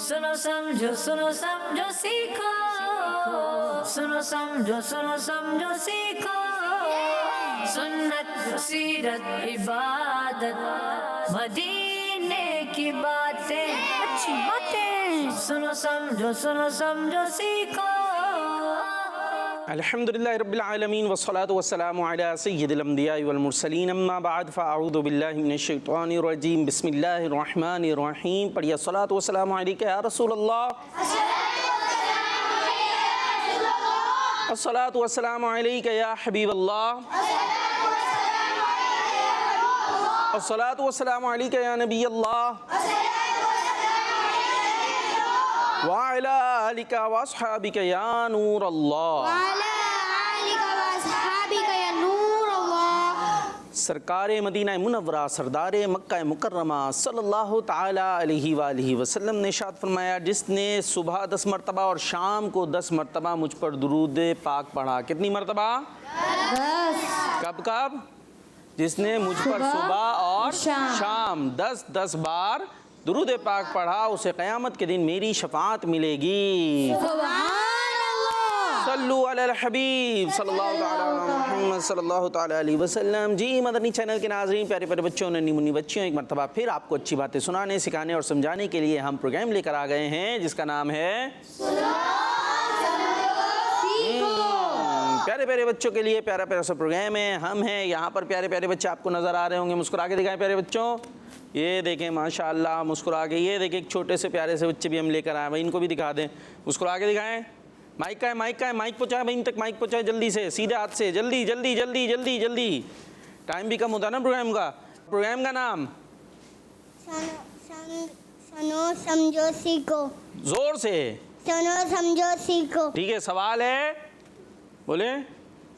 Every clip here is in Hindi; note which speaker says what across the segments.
Speaker 1: सुनो समझो सीखो, सुनो समझो सीखो, सुन्नत सीरत इबादत मदीने की बातें, अच्छी बातें, सुनो समझो सीखो।
Speaker 2: अल्हम्दुलिल्लाहि रब्बिल आलमीन वस्सलातु वस्सलामु अला सय्यिदिल अंबियाइ वल मुरसलीन अम्मा बाद फ़अऊज़ु बिल्लाहि मिनश शैतानिर रजीम बिस्मिल्लाहिर रहमानिर रहीम। पढ़िए अस्सलातु वस्सलामु अलैका या रसूलल्लाह, अस्सलातु वस्सलामु अलैका या हबीबल्लाह, अस्सलातु वस्सलामु अलैका या नबियल्लाह व अला आलिका व अस्हाबिका या नूरल्लाह। सरकार मदीना मुनव्वरा सरदार मक्का मुकर्रमा सल्लल्लाहु ताला अलैहि वालिहि वसल्लम ने इरशाद फरमाया, जिसने सुबह 10 मरतबा और शाम को 10 मरतबा मुझ पर दुरूद पाक पढ़ा। कितनी मरतबा? 10। कब कब? जिसने मुझ पर सुबह और शाम 10 बार दुरूद पाक पढ़ा, उसे क़यामत के दिन मेरी शफाअत मिलेगी। सल्लु अलल हबीब सल्लल्लाहु ताला अलैहि वसल्लम। जी मदनी चैनल के नाज़रीन, प्यारे प्यारे बच्चों, नन्ही मुन्नी बच्चियों, एक मरतबा फिर आपको अच्छी बातें सुनाने, सिखाने और समझाने के लिए हम प्रोग्राम लेकर आ गए हैं जिसका नाम है प्यारे प्यारे बच्चों के लिए प्यारा प्यारा सा प्रोग्राम है। हम हैं यहाँ पर, प्यारे प्यारे बच्चे आपको नज़र आ रहे होंगे। मुस्कुरा के दिखाएं प्यारे बच्चों, ये देखें माशाअल्लाह मुस्कुरा के। ये देखें एक छोटे से प्यारे से बच्चे भी हम लेकर आए, भाई इनको भी दिखा दें, मुस्कुरा के दिखाएं। माइक का है, माइक पहुँचाए भाई, इन तक माइक पहुँचाए जल्दी से, सीधे हाथ से, जल्दी जल्दी जल्दी जल्दी जल्दी। टाइम भी कम होता है ना प्रोग्राम का। प्रोग्राम का नाम
Speaker 3: सुनो समझो सीखो।
Speaker 2: जोर से
Speaker 3: सुनो समझो सीखो।
Speaker 2: ठीक है। सवाल है, बोले।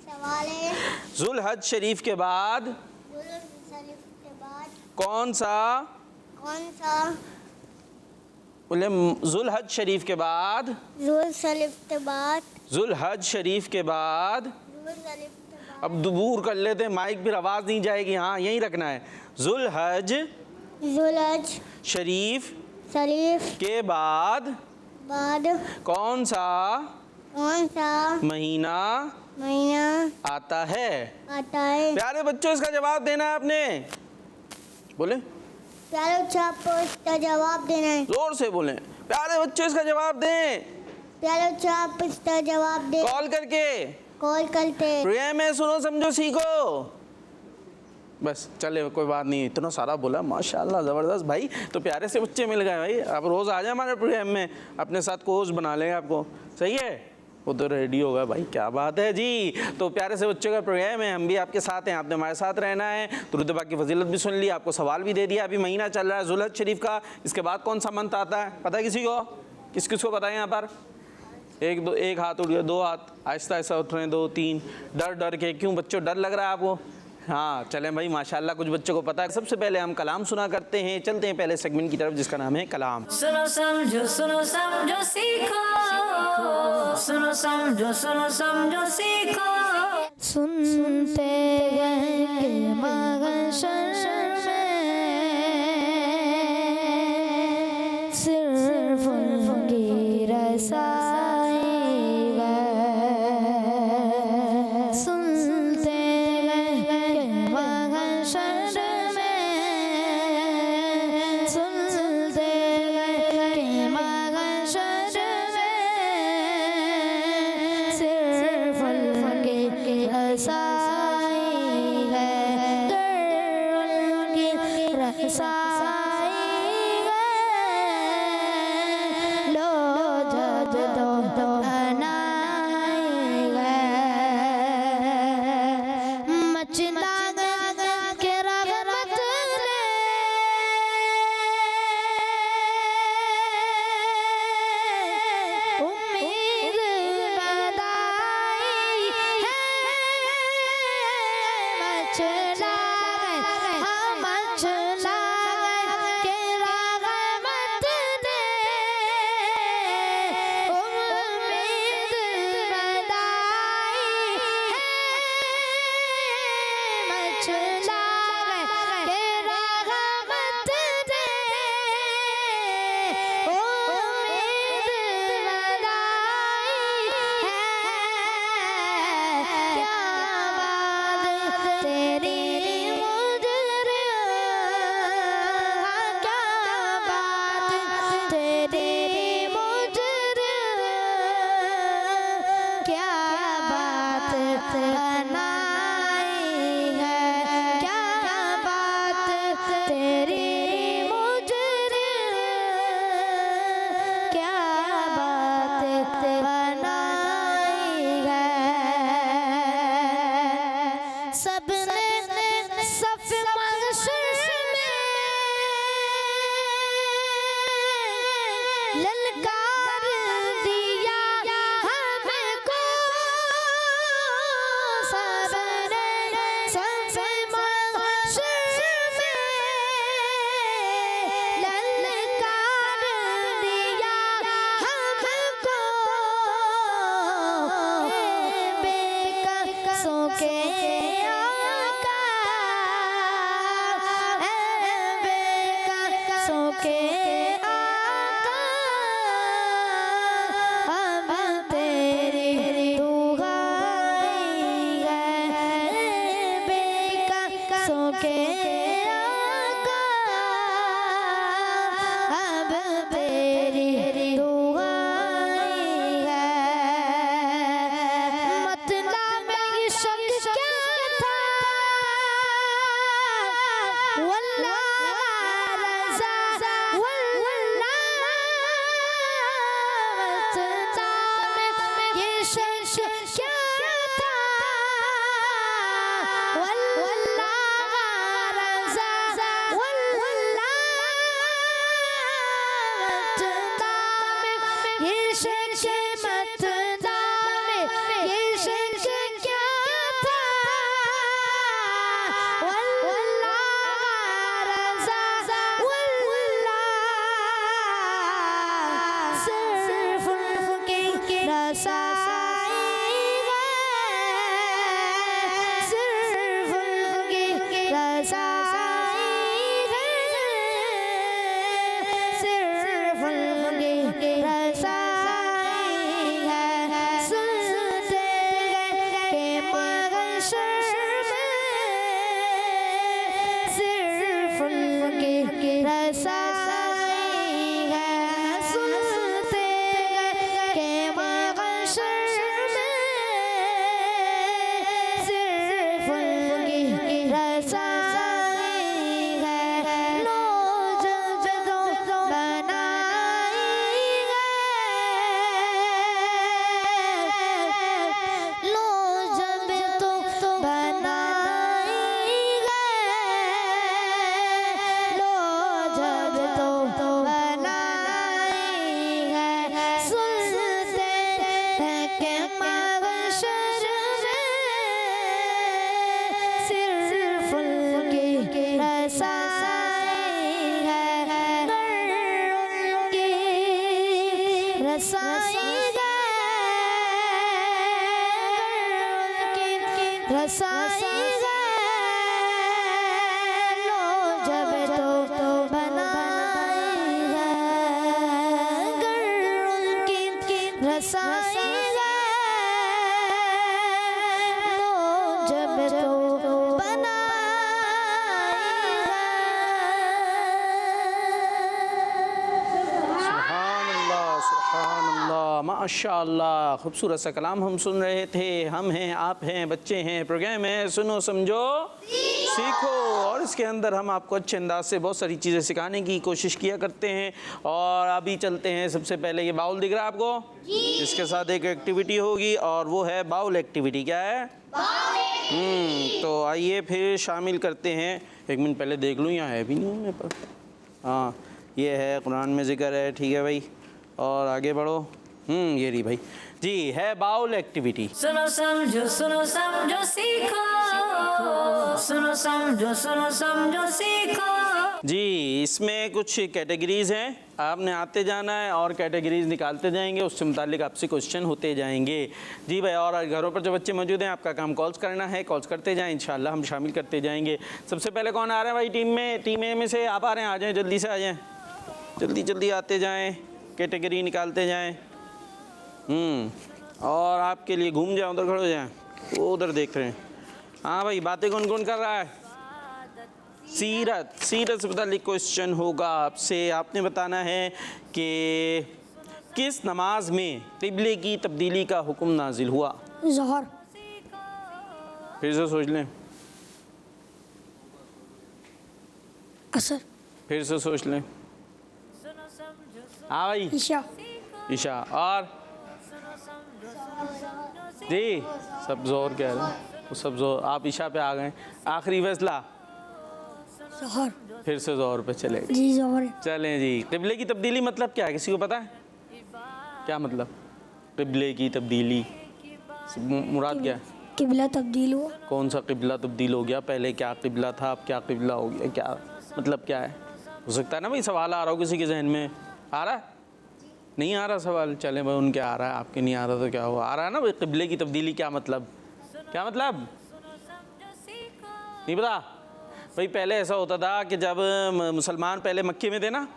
Speaker 3: सवाल है,
Speaker 2: जुल्हज शरीफ के बाद कौन सा बोले? जुल्हज शरीफ के बाद, जुल्हज शरीफ के बाद। अब दूर कर लेते हैं माइक, फिर आवाज़ नहीं जाएगी। हाँ यहीं रखना है। जुल्हज शरीफ के बाद कौन सा महीना आता है? प्यारे बच्चों इसका जवाब देना है आपने। बोले
Speaker 3: प्यारे बच्चों इसका जवाब देना है।
Speaker 2: जोर से बोले, प्यारे बच्चों इसका जवाब दें।
Speaker 3: प्यारे बच्चों इसका जवाब दे।
Speaker 2: कॉल करके प्रोग्राम में सुनो समझो सीखो। बस चले, कोई बात नहीं। इतना सारा बोला माशाल्लाह, ज़बरदस्त भाई। तो प्यारे से बच्चे मिल गए भाई। आप रोज़ आ जाए हमारे प्रोग्राम में, अपने साथ कोच बना लेंगे आपको। सही है, वो तो रेडी होगा भाई। क्या बात है जी। तो प्यारे से बच्चों का प्रोग्राम है, हम भी आपके साथ हैं, आपने हमारे साथ रहना है। दुरूद पाक की फजीलत भी सुन ली, आपको सवाल भी दे दिया। अभी महीना चल रहा है जुल्हज शरीफ का, इसके बाद कौन सा मंथ आता है पता है किसी को? किस किस को पता है यहाँ पर? एक हाथ उठ गया, 2 हाथ, आहिस्ता आहिस्ता उठ रहे हैं, 2 3। डर के क्यों बच्चों, डर लग रहा है आपको? हाँ चलें भाई माशाल्लाह, कुछ बच्चों को पता है। सबसे पहले हम कलाम सुना करते हैं। चलते हैं पहले सेगमेंट की तरफ जिसका नाम है कलाम।
Speaker 1: सुनो समझो सीखो, सुनो समझो सीखो।
Speaker 4: सुनते गए मगशर में सिर्फ उनकी रसाई है। सुनते गए मगशर में, सुनते गए मगशर में सिर्फ उनकी रसाई है। तेरे मुजरिम क्या बात बनाई है, क्या बात तेरी मुजरिम क्या बात बनाई है। सबने सफ महशर में ललकार दिया हमको, सबने सफ महशर में ललकार दिया हमको, बेकसों के बेकसों के आका हम तेरी दुहाई है, बेकसों के आका हम तेरी दुहाई है। मतलब में शक क्या था, वल्लाह रज़ा वल्लाह मतलब ये शक क्या था, वल्लाह रज़ा वल्लाह मतलब ये शक मतलब ये शक क्या था, वल्लाह रज़ा वल्लाह सिर्फ उनकी रसाई है, सिर्फ उनकी रसाई है, सिर्फ उनकी रसाई है। सुनते गए के महशर में सिर्फ उनकी रसाई है, सुनते गए के महशर में सिर्फ उनकी रसाई है। लो जब तो बनाई है, लो जब तो बनाई है, लो जब तो बनाई है। सुनते हैं कि महशर में सिर्फ उनकी रसाई है, उनकी रसाई है, उनकी रसाई है। लो जब तो बनाई है, गर उनकी रसाई है, लो जब तो
Speaker 2: सुभान अल्लाह, माशाअल्लाह, खूबसूरत सा कलाम हम सुन रहे थे। हम हैं, आप हैं, बच्चे हैं, प्रोग्राम है सुनो समझो सीखो, और इसके अंदर हम आपको अच्छे अंदाज से बहुत सारी चीज़ें सिखाने की कोशिश किया करते हैं। और अभी चलते हैं, सबसे पहले ये बाउल दिख रहा है आपको, इसके साथ एक एक्टिविटी होगी और वो है बाउल एक्टिविटी। क्या है? तो आइए फिर शामिल करते हैं। एक मिनट पहले देख लूँ, यहाँ है भी नहीं मेरे पास। हाँ, ये है, कुरान में जिक्र है, ठीक है भाई। और आगे बढ़ो। ये रही भाई जी, है बाउल एक्टिविटी।
Speaker 1: सुनो समझो सीखो, सुनो समझो सीखो।
Speaker 2: जी, इसमें कुछ कैटेगरीज हैं, आपने आते जाना है और कैटेगरीज निकालते जाएंगे, उससे मुतालिक आपसे क्वेश्चन होते जाएंगे। जी भाई, और घरों पर जो बच्चे मौजूद हैं, आपका काम कॉल्स करना है, कॉल्स करते जाएं, इंशाल्लाह हम शामिल करते जाएंगे। सबसे पहले कौन आ रहा है भाई टीम में? टीम ए में से आप आ रहे हैं? आ जाएँ, जल्दी से आ जाएँ, जल्दी जल्दी आते जाएँ, कैटेगरी निकालते जाएँ। और आपके लिए घूम जाए, उधर खड़े हो जाएँ, वो उधर देख रहे हैं। हाँ भाई, बातें कौन कौन कर रहा है? सीरत, सीरत से मुताल्लिक क्वेश्चन होगा आपसे। आपने बताना है कि किस नमाज में क़िबले की तब्दीली का हुक्म नाजिल हुआ?
Speaker 4: ज़ोहर।
Speaker 2: फिर से सोच लें,
Speaker 4: असर।
Speaker 2: फिर से सोच लें। हाँ भाई,
Speaker 4: ईशा।
Speaker 2: ईशा। और जी सब जोर कह रहे हैं, वो सब जोर। आप ईशा पे आ गए। आखिरी फैसला?
Speaker 4: ज़ोहर।
Speaker 2: फिर से जोर पे चले गए।
Speaker 4: जी ज़ोहर।
Speaker 2: चलें जी। क़िबले की तब्दीली मतलब क्या है, किसी को पता है क्या मतलब क़िबले की तब्दीली? मुराद क्या है?
Speaker 4: किबला तब्दील हुआ।
Speaker 2: कौन सा क़िबला तब्दील हो गया? पहले क्या क़िबला था, अब क्या क़िबला हो गया? क्या मतलब क्या है? हो सकता है ना भाई सवाल आ रहा हो किसी के जहन में। आ रहा है? नहीं आ रहा सवाल? चलें भाई, उनके आ रहा है, आपके नहीं आ रहा तो क्या हुआ? आ रहा है ना भाई, क़िबले की तब्दीली क्या मतलब? क्या मतलब नहीं पता भाई? पहले ऐसा होता था कि जब मुसलमान पहले मक्के में थे ना,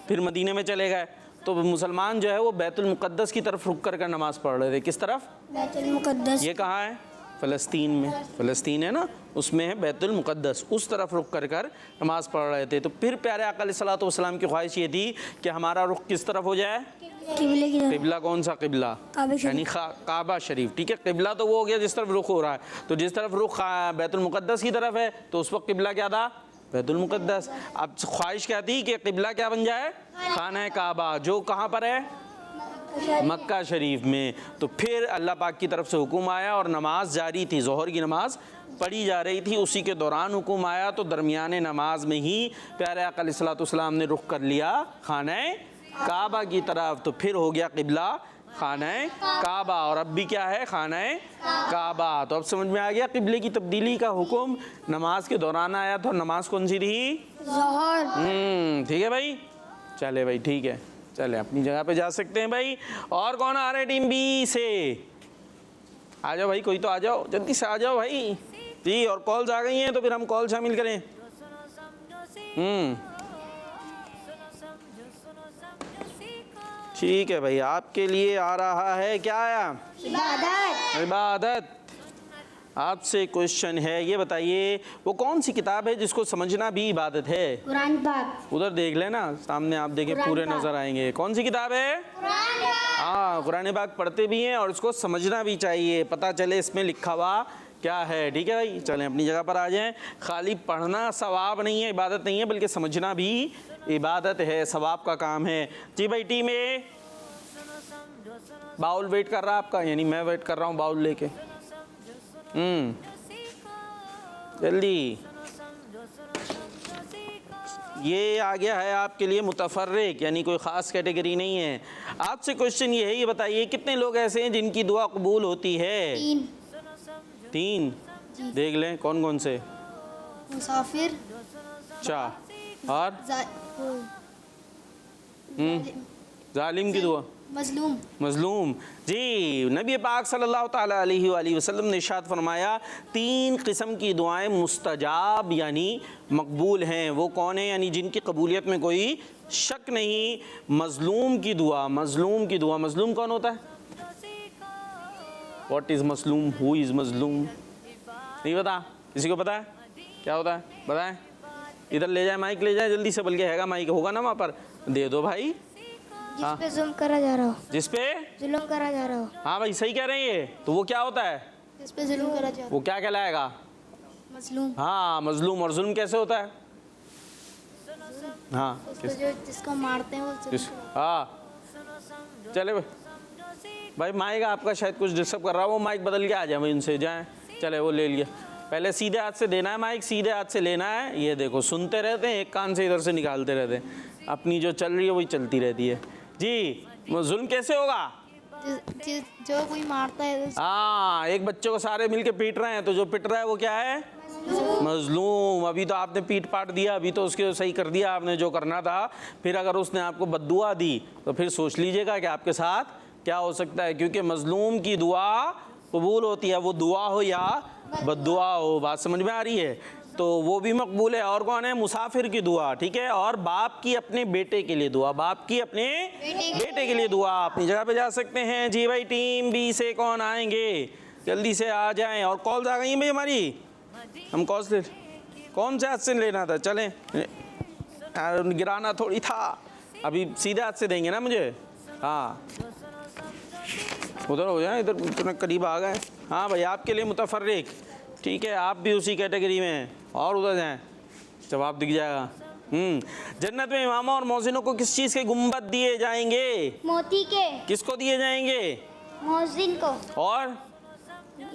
Speaker 2: फिर मदीने में चले गए, तो मुसलमान जो है वो बैतुल मुक़द्दस की तरफ रुक कर नमाज़ पढ़ रहे थे। किस तरफ?
Speaker 4: बैतुल मुक़द्दस।
Speaker 2: ये कहाँ है? फ़लस्तीन में। फ़लस्तीन है ना, उसमें है बैतुल मुक़द्दस, उस तरफ रुक कर नमाज़ पढ़ रहे थे। तो फिर प्यारे आका अलैहिस्सलातु वस्सलाम की ख्वाहिश ये थी कि हमारा रुख किस तरफ हो जाए?
Speaker 4: किबले की तरफ।
Speaker 2: क़िबला कौन सा क़िबला?
Speaker 4: काबा शरीफ।
Speaker 2: यानी काबा शरीफ। ठीक है, क़िबला तो वो हो गया जिस तरफ रुख हो रहा है। तो जिस तरफ रुख बैतुल मुक़द्दस की तरफ है, तो उस वक्त क़िबला क्या था? बैतुल मुक़द्दस। अब ख्वाहिश क्या थी कि क़िबला क्या बन जाए? खाना काबा, जो कहाँ पर है? मक्का शरीफ में। तो फिर अल्लाह पाक की तरफ से हुक्म आया और नमाज जारी थी, ज़ोहर की नमाज पढ़ी जा रही थी। उसी के दौरान हुक्म आया, तो दरमियान नमाज में ही प्यारे आका अलैहिस्सलातु वस्सलाम ने रुख कर लिया खाना काबा की तरफ। तो फिर हो गया क़िबला खाना काबा, और अब भी क्या है? खाना काबा। तो अब समझ में आ गया क़िबले की तब्दीली का हुक्म नमाज के दौरान आया था। नमाज कौन सी थी?
Speaker 4: ज़ोहर।
Speaker 2: ठीक है भाई, चले भाई, ठीक है, चले अपनी जगह पे जा सकते हैं भाई। और कौन आ रहे हैं टीम बी से? आ जाओ भाई, कोई तो आ जाओ, जल्दी से आ जाओ भाई जी। और कॉल्स आ गई हैं तो फिर हम कॉल शामिल करें। ठीक है भाई, आपके लिए आ रहा है, क्या आया?
Speaker 3: इबादत।
Speaker 2: इबादत। आपसे क्वेश्चन है, ये बताइए वो कौन सी किताब है जिसको समझना भी इबादत है?
Speaker 3: कुरान पाक।
Speaker 2: उधर देख लेना, सामने आप देखें, पूरे नजर आएंगे। कौन सी किताब है? हाँ, कुरान पाक पढ़ते भी हैं और इसको समझना भी चाहिए, पता चले इसमें लिखा हुआ क्या है। ठीक है भाई, चलें अपनी जगह पर आ जाएं। खाली पढ़ना सवाब नहीं है, इबादत नहीं है, बल्कि समझना भी इबादत है, सवाब का काम है। जी भाई, टीम ए, बाउल वेट कर रहा है आपका, यानी मैं वेट कर रहा हूँ बाउल लेके। जल्दी। ये आ गया है आपके लिए मुतफर्रिक, यानी कोई ख़ास कैटेगरी नहीं है। आपसे क्वेश्चन ये है, ये बताइए कितने लोग ऐसे हैं जिनकी दुआ कबूल होती है? 3। देख लें कौन कौन से?
Speaker 3: मुसाफिर।
Speaker 2: अच्छा, और जालिम की दुआ?
Speaker 3: मजलूम।
Speaker 2: मजलूम। जी, नबी पाक सल्लल्लाहु ताला अलैहि वसल्लम ने इरशाद फरमाया 3 किस्म की दुआएं मुस्तजाब यानी मकबूल हैं। वो कौन है? यानी जिनकी कबूलियत में कोई शक नहीं। मजलूम की दुआ, मजलूम की दुआ। मजलूम कौन होता है? व्हाट इज़ मजलूम? हु इज़ मजलूम? नहीं पता? किसी को पता है क्या होता है? बताएं। इधर ले जाए, माइक ले जाए जल्दी से, बल्कि हैगा माइक, होगा ना वहाँ पर, दे दो भाई।
Speaker 3: जिस पे जुल्म करा जा रहा हो।
Speaker 2: जिस पे
Speaker 3: जुल्म करा जा रहा हो।
Speaker 2: हाँ भाई, सही कह रहे हैं ये। तो वो क्या होता है?
Speaker 3: जिस पे जुल्म करा जा रहा
Speaker 2: वो क्या कहलाएगा?
Speaker 3: हो। मजलूम।
Speaker 2: हाँ, मजलूम। और जुल्म कैसे होता है? हाँ,
Speaker 3: जिसको मारते हैं वो
Speaker 2: हाँ, चले भाई, माइक आपका शायद कुछ डिस्टर्ब कर रहा है, वो माइक बदल के आ जाए भाई, उनसे जाएं। चले, वो ले लिया। पहले सीधे हाथ से देना है माइक, सीधे हाथ से लेना है। ये देखो, सुनते रहते हैं, एक कान से इधर से निकालते रहते हैं, अपनी जो चल रही है वही चलती रहती है। जी, वो जुल्म कैसे होगा?
Speaker 3: जो कोई मारता है।
Speaker 2: हाँ, एक बच्चे को सारे मिलके पीट रहे हैं, तो जो पिट रहा है वो क्या है? मजलूम। अभी तो आपने पीट पाट दिया, अभी तो उसके सही कर दिया आपने जो करना था। फिर अगर उसने आपको बद्दुआ दी तो फिर सोच लीजिएगा कि आपके साथ क्या हो सकता है, क्योंकि मजलूम की दुआ कबूल होती है, वो दुआ हो या बद्दुआ हो। बात समझ में आ रही है? तो वो भी मकबूल है। और कौन है? मुसाफिर की दुआ। ठीक है, और बाप की अपने बेटे के लिए दुआ, बाप की अपने बेटे के लिए दुआ। अपनी जगह पे जा सकते हैं। जी भाई, टीम बी से कौन आएंगे? जल्दी से आ जाएं। और कॉल्स आ गई हैं भाई हमारी, हम कॉल्स ले। कौन से हाथ से लेना था? चलें, गिराना थोड़ी था, अभी सीधे हाथ से देंगे ना मुझे। हाँ उधर हो जाए, इधर इतना करीब आ गए। हाँ भाई आपके लिए मुतफर्रिक, ठीक है, आप भी उसी कैटेगरी में हैं, और उधर जाएं, जवाब दिख जाएगा। जन्नत में इमामों और मौज़िनों को किस चीज़ के गुंबद दिए जाएंगे?
Speaker 3: मोती के।
Speaker 2: किसको दिए जाएंगे?
Speaker 3: मौजिन को।
Speaker 2: और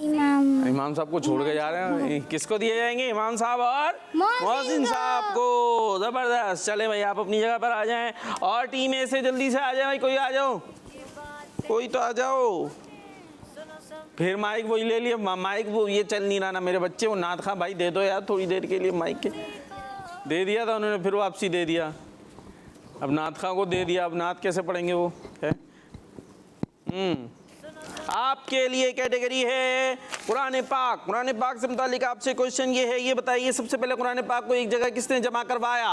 Speaker 2: इमाम साहब को छोड़ के जा रहे हैं। किसको दिए जाएंगे? इमाम साहब और मौज़िन साहब को। ज़बरदस्त। चले भाई आप अपनी जगह पर आ जाएं, और टीम ए से जल्दी से आ जाए भाई, कोई आ जाओ, कोई तो आ जाओ। फिर माइक वही ले लिया, माइक वो ये चल नहीं रहा ना मेरे बच्चे, वो नात खा भाई दे दो यार थोड़ी देर के लिए माइक के। दे दिया था उन्होंने, फिर वापसी दे दिया, अब नात खा को दे दिया, अब नात कैसे पढ़ेंगे वो है। आपके लिए कैटेगरी है कुरान पाक। कुरान पाक से मुतालिक आपसे क्वेश्चन ये है, ये बताइए सबसे पहले कुरान पाक को एक जगह किसने जमा करवाया?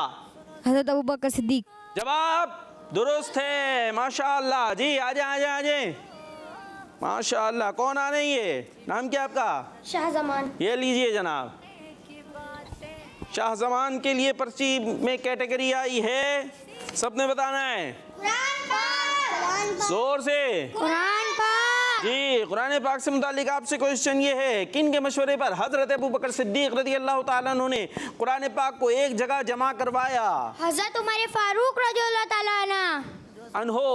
Speaker 4: हज़रत अबू बकर सिद्दीक।
Speaker 2: जवाब दुरुस्त है, माशाअल्लाह। जी आजे आजे आजे, माशाअल्लाह। कौन आ रही है? नाम क्या आपका?
Speaker 3: शाहजमान।
Speaker 2: ये लीजिए जनाब, शाहजमान के लिए पर्ची में कैटेगरी आई है, सबने बताना है जोर से।
Speaker 3: कुरान पाक।
Speaker 2: जी कुरान पाक से मुतालिक आपसे क्वेश्चन ये है, किन के मशवरे पर हजरत अबू बकर सिद्दीक रज़ी अल्लाह ताला अन्हु ने कुरान पाक को एक जगह जमा करवाया?
Speaker 3: हज़रत उमर फारूक रज़ियल्लाहु ताला
Speaker 2: अन्हो,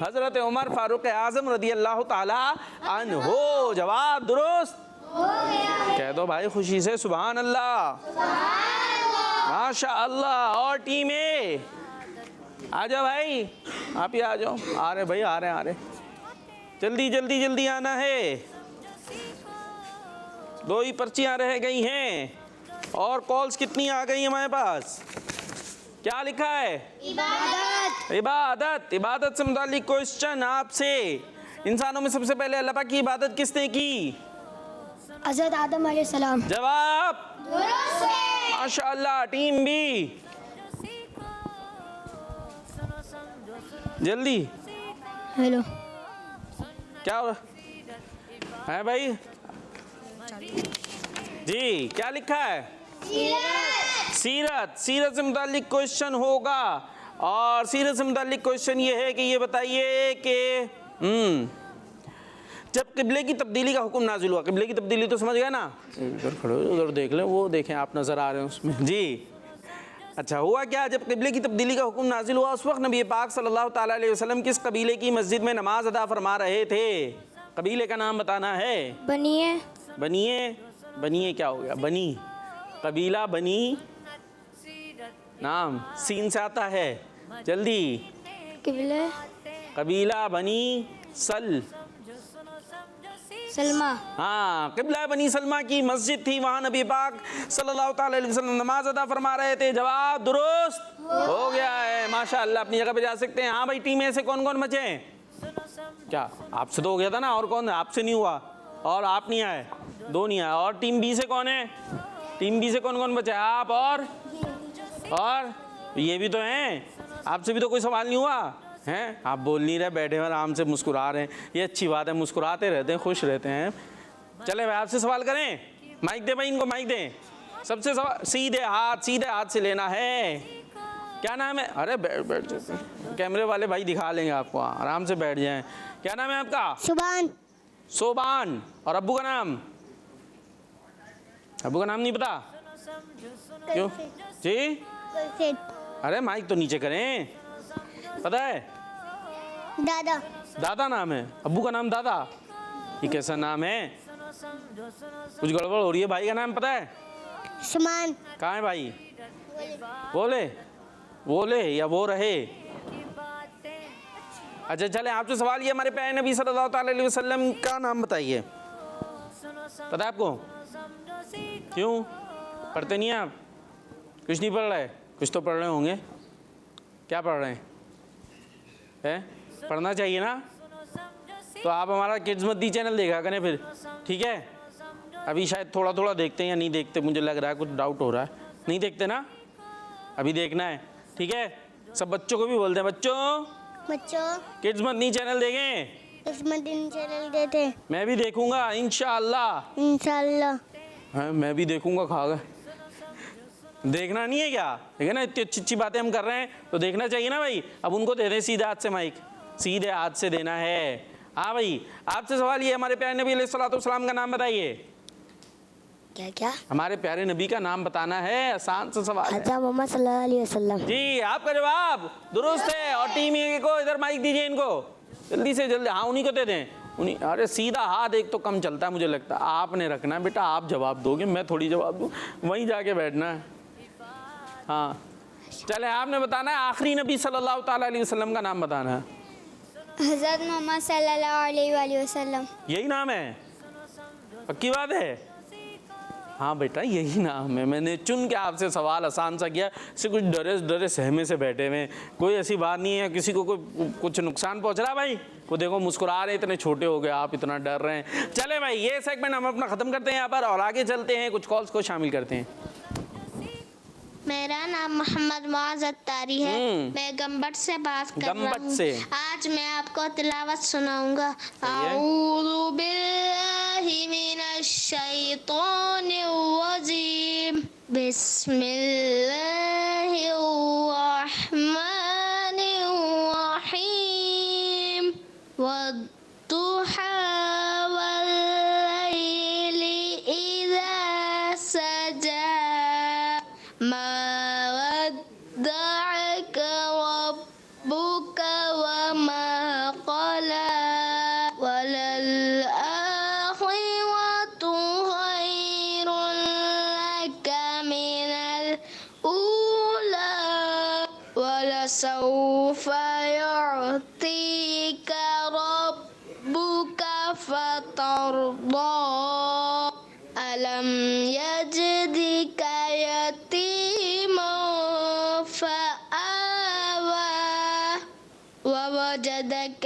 Speaker 2: हजरत उमर फारूक आजम रज़ी अल्लाह ताला अन्हो। जवाब दुरुस्त। कह दो भाई खुशी से सुभान अल्लाह, माशा अल्लाह। और टीम ए आ जाओ भाई, आप ही आ जाओ। आ रहे भाई, आ रहे जल्दी जल्दी जल्दी आना है। 2 ही पर्चियां रह गई हैं, और कॉल्स कितनी आ गई हमारे पास? क्या लिखा है? इबादत। इबादत। इबादत से मुताल्लिक क्वेश्चन आपसे, इंसानों में सबसे पहले अल्लाह पाक की इबादत किसने की?
Speaker 3: हज़रत आदम अलैहिस्सलाम।
Speaker 2: जवाब माशाअल्लाह। टीम बी जल्दी।
Speaker 4: हेलो,
Speaker 2: क्या हो रहा है भाई? जी क्या लिखा है? सीरत। सीरत से मुताल्लिक क्वेश्चन होगा, और सीरत से मुताल्लिक क्वेश्चन ये है कि ये बताइए कि जब किबले की तब्दीली का हुक्म नाजिल हुआ, किबले की तब्दीली तो समझ गए ना, इधर खड़े हो, उधर देख लें, वो देखें आप नज़र आ रहे हैं उसमें। जी अच्छा, हुआ क्या? जब किबले की तब्दीली का हुक्म नाजिल हुआ, उस वक्त नबी पाक सल्लल्लाहु ताला अलैहि वसल्लम किस कबीले की मस्जिद में नमाज अदा फरमा रहे थे? कबीले का नाम बताना है।
Speaker 4: बनिए।
Speaker 2: बनिए। बनिए क्या हो गया? बनी, कबीला बनी, नाम सीन से आता है, जल्दी।
Speaker 4: किबले।
Speaker 2: कबीला बनी
Speaker 4: सलमा।
Speaker 2: हाँ, किबला बनी सलमा की मस्जिद थी, वहाँ नबी पाक सल्लल्लाहु ताला अलैहि वसल्लम नमाज अदा फरमा रहे थे। जवाब दुरुस्त हो गया है, माशाअल्लाह। अपनी जगह पे जा सकते हैं। हाँ भाई टीम ए से कौन कौन बचे? क्या आपसे तो हो गया था ना, और कौन? आपसे नहीं हुआ, और आप नहीं आए, 2 नहीं आए। और टीम बी से कौन है? टीम बी से कौन कौन बचे? आप और ये भी तो हैं, आपसे भी तो कोई सवाल नहीं हुआ हैं? आप बोल नहीं रहे, बैठे हुए आराम से मुस्कुरा रहे हैं, ये अच्छी बात है, मुस्कुराते रहते हैं, खुश रहते हैं। चले भाई आपसे सवाल करें, माइक दे भाई, इनको माइक दें। सबसे सवाल सीधे हाथ से लेना है। क्या नाम है? अरे बैठ कैमरे वाले भाई दिखा लेंगे आपको, आराम से बैठ जाएं। क्या नाम है आपका?
Speaker 3: सुभान।
Speaker 2: सोबान। और अब्बू का नाम? अब्बू का नाम नहीं पता? क्यों जी? अरे माइक तो नीचे करें, पता है?
Speaker 3: दादा।
Speaker 2: दादा नाम है, अब्बू का नाम दादा? ये कैसा नाम है? कुछ गड़बड़ हो रही है। भाई का नाम पता है?
Speaker 3: सुमान।
Speaker 2: कहाँ है भाई? बोले या वो रहे? अच्छा चले आपसे सवाल ये, हमारे प्यारे नबी सल्लल्लाहु अलैहि वसल्लम का नाम बताइए। पता है आपको? क्यों पढ़ते नहीं हैं आप? कुछ नहीं पढ़ रहे? कुछ तो पढ़ रहे होंगे। क्या पढ़ रहे हैं? पढ़ना चाहिए ना। तो आप हमारा किड्स मद्दी चैनल देखा करें फिर, ठीक है? अभी शायद थोड़ा थोड़ा देखते हैं या नहीं देखते, मुझे लग रहा है कुछ डाउट हो रहा है। नहीं देखते ना? अभी देखना है, ठीक है? सब बच्चों को भी बोलते हैं, बच्चों किड्स मद्दी चैनल देखें।
Speaker 3: किड्स मद्दी चैनल देते।
Speaker 2: मैं भी देखूंगा इंशाअल्लाह।
Speaker 3: इंशाअल्लाह।
Speaker 2: हाँ मैं भी देखूंगा, खा गए। देखना नहीं है क्या? ठीक है ना, इतनी अच्छी अच्छी बातें हम कर रहे हैं तो देखना चाहिए ना भाई। अब उनको दे दें सीधे हाथ से माइक, सीधे हाथ से देना है। हाँ भाई, आपसे सवाल ये, हमारे प्यारे नबी अलैहिस्सलाम का नाम बताइए।
Speaker 4: क्या क्या?
Speaker 2: हमारे प्यारे नबी का नाम बताना है, आसान सा सवाल है।
Speaker 4: हज़रत मोहम्मद सल्लल्लाहु अलैहि वसल्लम।
Speaker 2: जी, आपका जवाब दुरुस्त है। और टीम ए को इधर माइक दीजिए, इनको जल्दी से जल्दी। हाँ, उन्हीं को दे दें, उन्हीं। अरे सीधा हाथ एक तो कम चलता है मुझे लगता है। आपने रखना है बेटा, आप जवाब दोगे, मैं थोड़ी जवाब दूँ, वहीं जाके बैठना है। हाँ चले, आपने बताना है आखिरी नबी सल्लल्लाहु ताला अलैहि वसल्लम का नाम बताना है।
Speaker 3: हज़रत मोहम्मद सल्लल्लाहु अलैहि वसल्लम।
Speaker 2: यही नाम है? पक्की बात है? हाँ बेटा, यही नाम है। मैंने चुन के आपसे सवाल आसान सा किया, से कुछ डरे सहमे से बैठे हुए। कोई ऐसी बात नहीं है किसी को कोई कुछ नुकसान पहुंच रहा भाई। वो देखो मुस्कुरा रहे, इतने छोटे हो गए आप, इतना डर रहे हैं। चले भाई, ये सेगमेंट हम अपना ख़त्म करते हैं यहाँ पर और आगे चलते हैं, कुछ कॉल्स को शामिल करते हैं।
Speaker 3: मेरा नाम मोहम्मद मुआज़ अत्तारी है। मैं गंबट से बात कर रहा हूँ।
Speaker 2: से
Speaker 3: आज मैं आपको तिलावत सुनाऊंगा। अऊज़ु बिल्लाहि मिनश शैतानिर रजीम। बिस्मिल्लाहिर रहमानिर रहीम। वद्दुहा वल्लैलि इज़ा सजा। मा वद्दअक रब्बुक वमा क़ला। वललआखिरतु खैरुन लक मिनल ऊला। वलसौफ युअतिक रब्बुक फतरदा। अलम यजदिक यतीमन फआवा। ववजदक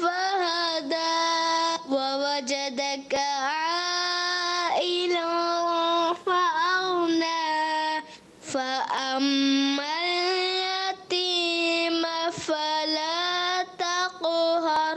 Speaker 3: फहदा। ववजदक आइलन फअगना। फअम्मल यतीम फला तक़हर।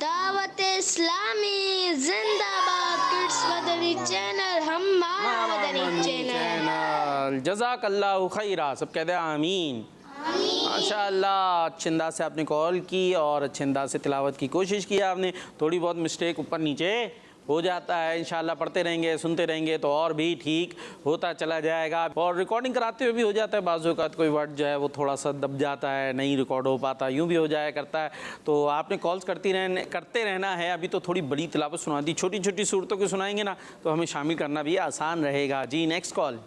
Speaker 3: दावत इस्लामी जिंदाबाद। किड्स मदनी चैनल हमारा मदनी चैनल।
Speaker 2: जज़ाकल्लाहु खैरा। सब कहते हैं आमीन। माशाअल्लाह, अच्छे अंदाज से आपने कॉल की और अच्छे अंदाज से तिलावत की कोशिश की आपने। थोड़ी बहुत मिस्टेक ऊपर नीचे हो जाता है, इंशाल्लाह पढ़ते रहेंगे सुनते रहेंगे तो और भी ठीक होता चला जाएगा। और रिकॉर्डिंग कराते हुए भी हो जाता है, बाज़ औक़ात कोई वर्ड जो है वो थोड़ा सा दब जाता है, नहीं रिकॉर्ड हो पाता, यूँ भी हो जाया करता है। तो आपने कॉल्स करते रहना है। अभी तो थोड़ी बड़ी तिलावत सुना दी, छोटी छोटी सूरतों की सुनाएंगे ना तो हमें शामिल करना भी आसान रहेगा। जी नेक्स्ट कॉल।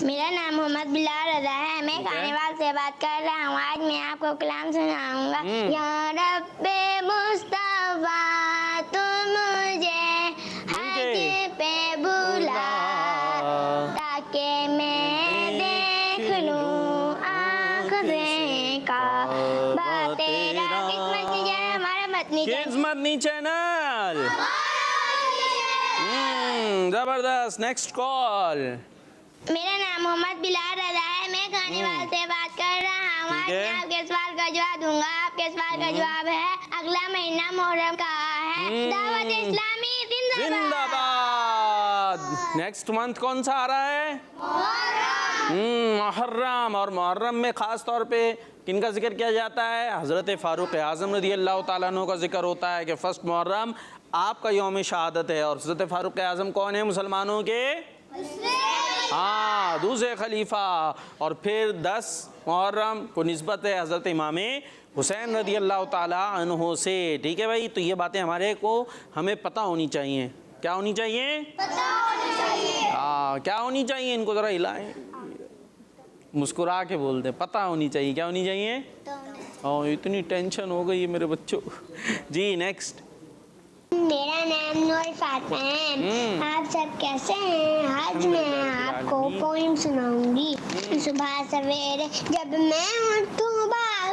Speaker 3: मेरा नाम मोहम्मद बिलाल रज़ा है। मैं खानेवाल से बात कर रहा हूँ। आज मैं आपको कलाम सुनाऊंगा। या रब्बे मुस्तफा तू मुझे हज पे बुला, ताकि मैं देख लूँ आँख से काबा तेरा। किस्मत कीजिए हमारा
Speaker 2: मदनी चैनल। जबरदस्त। Next call.
Speaker 3: मेरा नाम मोहम्मद बिलाल रज़ा है। मैं खानेवाल से बात कर रहा हूँ। आज मैं आपके सवाल का जवाब दूंगा। आपके सवाल का जवाब है, अगला महीना मुहर्रम का है। दावत इस्लामी जिंदाबाद।
Speaker 2: नेक्स्ट मंथ कौन सा आ रहा है? मुहर्रम। और मुहर्रम में ख़ास तौर पे किनका जिक्र किया जाता है? हज़रत फ़ारूक़ आज़म रज़ियल्लाहु ताला अन्हु का जिक्र होता है कि फर्स्ट मुहर्रम आपका यौम शहादत है। और हज़रत फ़ारूक़ आज़म कौन है मुसलमानों के? हाँ, दूसरे खलीफा। और फिर 10 मुहर्रम को निस्बत है हज़रत इमाम हुसैन रज़ियल्लाहु ताला अन्हु से। ठीक है भाई, तो ये बातें हमें पता होनी चाहिए। क्या होनी चाहिए? पता होनी चाहिए। हाँ, क्या होनी चाहिए? इनको ज़रा हिलाएं, मुस्कुरा के बोल दें। पता होनी चाहिए। क्या होनी चाहिए? हाँ, इतनी टेंशन हो गई है मेरे बच्चों। जी नेक्स्ट।
Speaker 3: मेरा नाम नूर फातिमा है। आप सब कैसे हैं? आज मैं आपको पोइम सुनाऊंगी। सुबह सवेरे जब मैं उठूं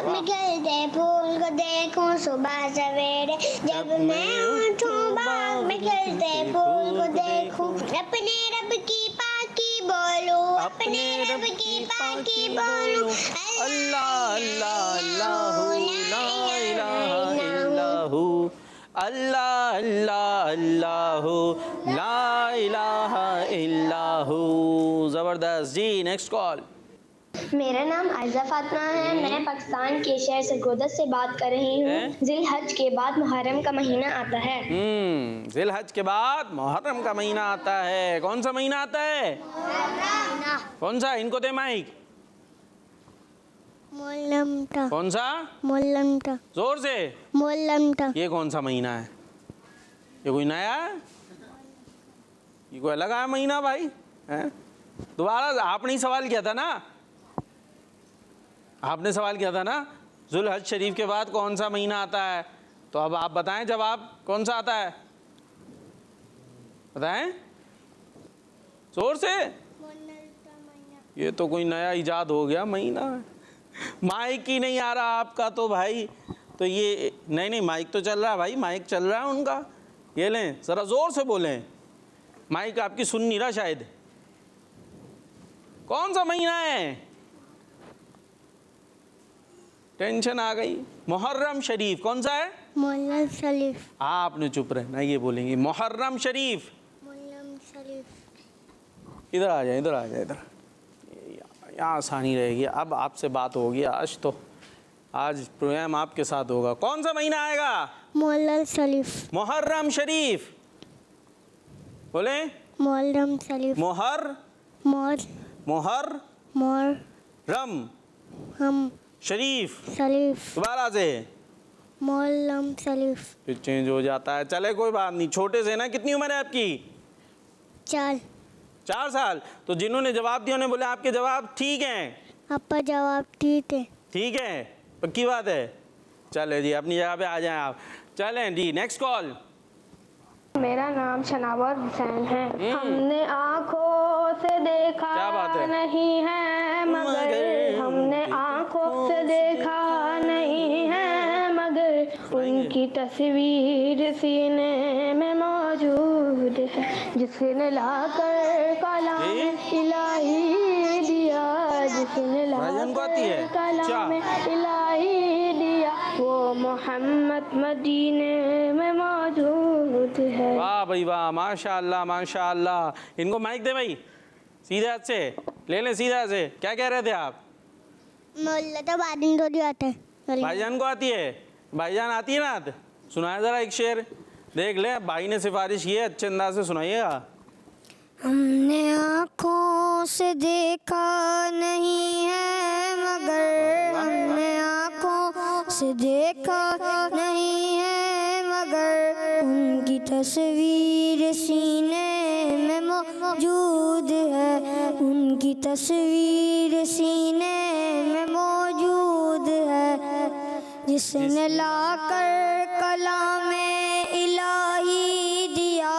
Speaker 3: मैं खिलते फूल को देखूं सुबह सवेरे, जब मैं उठूं बाग में खिलते फूल को देखूं, अपने रब की पाकी बोलूं, अपने रब की पाकी बोलूं,
Speaker 2: अल्लाह अल्लाह अल्लाह ला इलाहा इल्लहू, अल्लाह अल्लाह अल्लाह ला इलाहा इल्लहू। ज़बरदस्त जी। Next call.
Speaker 5: मेरा नाम आयजा फातिमा है। मैं पाकिस्तान के शहर सरगोदा से बात कर रही हूँ। जिल हज के बाद मुहर्रम का महीना आता है।
Speaker 2: जिल हज के बाद मुहर्रम का महीना आता है। कौन सा महीना आता है? कौन सा? इनको दे माइक।
Speaker 3: मोहर्रम था।
Speaker 2: कौन सा?
Speaker 3: मोहर्रम था।
Speaker 2: जोर से।
Speaker 3: मोहर्रम था।
Speaker 2: ये कौन सा महीना है? ये कोई नया है? ये कोई अलग आया महीना भाई? हैं? दोबारा आपने ही सवाल किया था ना? आपने सवाल किया था ना जुल हज शरीफ के बाद कौन सा महीना आता है? तो अब आप बताएं जवाब कौन सा आता है? बताएं जोर से। ये तो कोई नया इजाद हो गया महीना है। माइक ही नहीं आ रहा आपका तो भाई। तो ये नहीं माइक तो चल रहा है भाई, माइक चल रहा है उनका। ये लें ज़रा ज़ोर से बोलें, माइक आपकी सुन नहीं रहा शायद। कौन सा महीना है? टेंशन आ गई। मुहर्रम शरीफ कौन सा है?
Speaker 3: मोहर्रम शरीफ।
Speaker 2: आपने चुप रहना, ये बोलेंगे मुहर्रम शरीफ।
Speaker 3: मोहर्रम शरीफ।
Speaker 2: इधर आ जाए, इधर आ जाए, इधर। यहाँ आसानी रहेगी। अब आपसे बात होगी आज तो, आज प्रोग्राम आपके साथ होगा। कौन सा महीना आएगा?
Speaker 3: मोहर्रम शरीफ।
Speaker 2: मुहर्रम शरीफ बोले।
Speaker 3: मोहर्रम शरीफ।
Speaker 2: मुहर
Speaker 3: मोहर
Speaker 2: मुहर
Speaker 3: मोहर
Speaker 2: रम
Speaker 3: हम
Speaker 2: शरीफ।
Speaker 3: शरीफ।
Speaker 2: दोबारा से।
Speaker 3: मोहर्रम शरीफ।
Speaker 2: फिर चेंज हो जाता है। चले कोई बात नहीं। छोटे से ना, कितनी उम्र है आपकी?
Speaker 3: 4
Speaker 2: साल। तो जिन्होंने जवाब दिया उन्होंने बोले आपके जवाब ठीक हैं।
Speaker 3: आपका जवाब ठीक है।
Speaker 2: ठीक है, पक्की बात है। चले जी अपनी जगह पे आ जाएं आप। चलें जी नेक्स्ट कॉल।
Speaker 5: मेरा नाम शनावर हुसैन है। हमने आँखों से देखा
Speaker 2: क्या बात है?
Speaker 5: नहीं है मगर, हमने आँखों से देखा नहीं है मगर, उनकी तस्वीर सीने में मौजूद है, जिसने लाकर कलाम इलाही दिया, जिसने लाकर कलाम इलाही दिया, वो मोहम्मद मदीने में मौजूद है।
Speaker 2: वाह भाई वाह, माशाअल्लाह माशाअल्लाह। इनको माइक दे भाई, सीधे हाथ से ले लें, सीधे हाथ से। क्या कह रहे थे आप?
Speaker 3: मोहल्ला तो बादिन थोड़ी आता है।
Speaker 2: भाईजान को आती है? भाईजान आती है ना? सुनाए ज़रा एक शेर। देख ले भाई ने सिफारिश की है, अच्छे अंदाज से सुनाइएगा।
Speaker 4: हमने आँखों से देखा नहीं है मगर, हमने आँखों से देखा नहीं है मगर, उनकी तस्वीर सीने में मौजूद है, उनकी तस्वीर सीने में मौजूद है, जिसने लाकर कलामे इलाही दिया,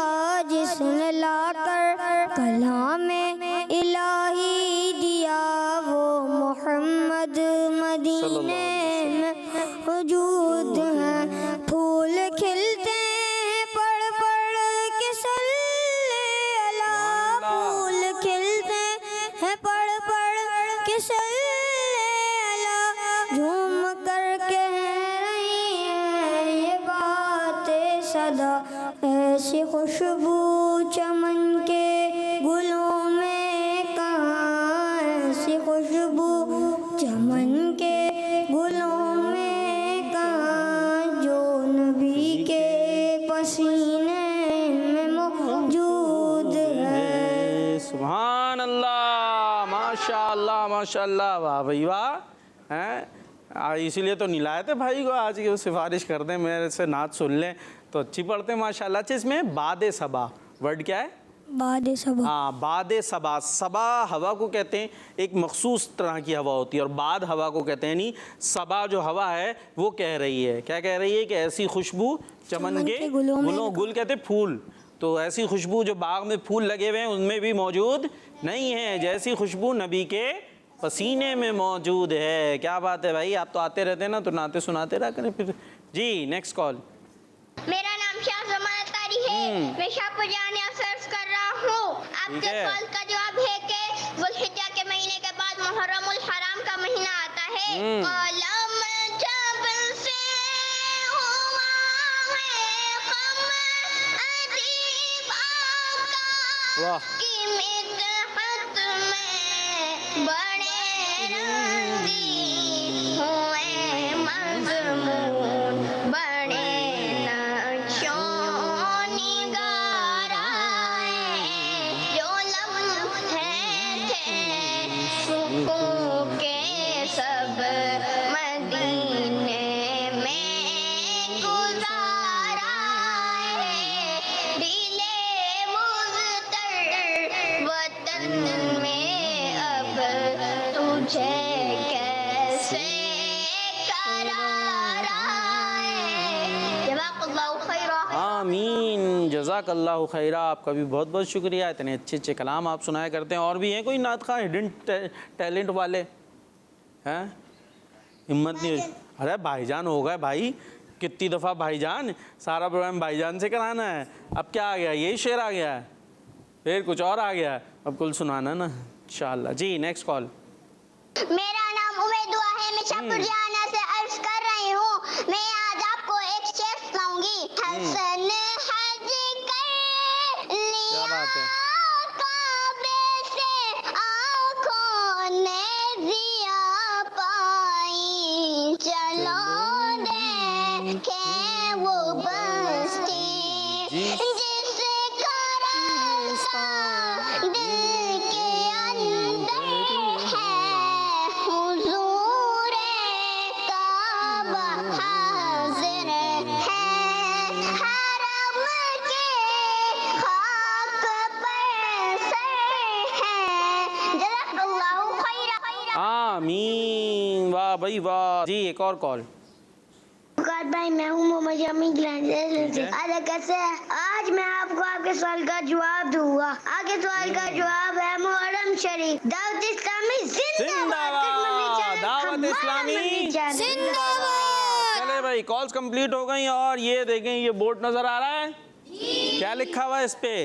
Speaker 4: जिसने लाकर कलामे इलाही दिया, वो मोहम्मद मदीने में मौजूद है। फूल खिलते हैं पढ़ पढ़ के सल्ले अला, फूल खिलते हैं पढ़ पढ़ के सल्ले अला, झूम कर कह रही है ये बातें सदा, ऐसी खुशबू चमन के गुलों में कहाँ, ऐसी खुशबू चमन के गुलों में कहाँ, जो नबी के पसीने में मौजूद है।
Speaker 2: सुभान अल्लाह, माशाअल्लाह माशाअल्लाह। वाह भाई वाह। हैं इसीलिए तो नहीं लाए थे भाई को आज की, वो सिफारिश कर दें मेरे से नात सुन लें तो अच्छी पढ़ते हैं माशाअल्लाह। अच्छा इसमें बादे सबा वर्ड क्या है?
Speaker 4: बादे सबा।
Speaker 2: हाँ बादे सबा। सबा हवा को कहते हैं, एक मखसूस तरह की हवा होती है, और बाद हवा को कहते हैं। नहीं सबा जो हवा है वो कह रही है, क्या कह रही है? कि ऐसी खुशबू चमन के गुलों, गुल कहते हैं फूल, तो ऐसी खुशबू जो बाग में फूल लगे हुए हैं उनमें भी मौजूद नहीं है, जैसी खुशबू नबी के पसीने में मौजूद है। क्या बात है भाई, आप तो आते रहते हैं ना, तो नाते सुनाते रहा करें फिर। जी नेक्स्ट कॉल।
Speaker 3: मेरा नाम शाह जमानत तारी है, मैं शाहपुर जाने सर्च कर रहा हूँ। आपके
Speaker 2: है।
Speaker 3: सवाल का जवाब है कि ज़ुल्हिज्जा के महीने के बाद मुहर्रमुल हराम का महीना आता है। कलम जब से हुआ है कम अदीब आका
Speaker 2: वाह।
Speaker 3: की मिदहत में बड़े रंगीन हुए मज़मून बड़े नक्शो निगार आए जो लम्हे थे सुकून के सब मदीने में गुजार आए दिले मुज़तर वतन में अब तुझे कैसे करार आए। जज़ाकल्लाहु खैरा।
Speaker 2: आमीन, जज़ाकल्लाहु खैरा। आपका भी बहुत बहुत शुक्रिया, इतने अच्छे अच्छे कलाम आप सुनाया करते हैं। और भी हैं कोई नात खां हिडन टैलेंट वाले हैं? हिम्मत नहीं हुई? अरे भाईजान हो गए भाई, कितनी दफ़ा भाईजान, सारा प्रोग्राम भाईजान से कराना है। अब क्या आ गया, यही शेर आ गया है, फिर कुछ और आ गया है, अब कुल सुनाना ना इंशाअल्लाह। जी नेक्स्ट कॉल।
Speaker 3: मेरा नाम उमैद दुआ है, मैं शाहपुर जाना से अर्ज कर रही हूँ। मैं आज आपको एक शेर सुनाऊंगी। हसन हज कर
Speaker 2: क्या
Speaker 3: लिया
Speaker 2: बात है।
Speaker 3: काबे से आँखों ने जिया पाई, चलो देखे वो बस्ती जिसका रास्ता दिल के अंदर है। हुजूरे काबा हाजिर है, हरम के खाक पर सर है। जज़ाकल्लाहु खैरा।
Speaker 2: आमीन, वाह भाई वाह। जी एक और कॉल।
Speaker 3: मुकाद भाई, मैं हूँ मोहम्मद शमी अदा कैसे हैं? आज मैं आपको आपके सवाल का जवाब दूंगा। आपके सवाल का जवाब है मुहर्रम शरीफ। दावत इस्लामी
Speaker 2: जिंदाबाद, दावत इस्लामी
Speaker 3: जिंदाबाद।
Speaker 2: चले भाई, कॉल्स कंप्लीट हो गई। और ये देखें, ये बोर्ड नजर आ रहा है, क्या लिखा हुआ है इस पे?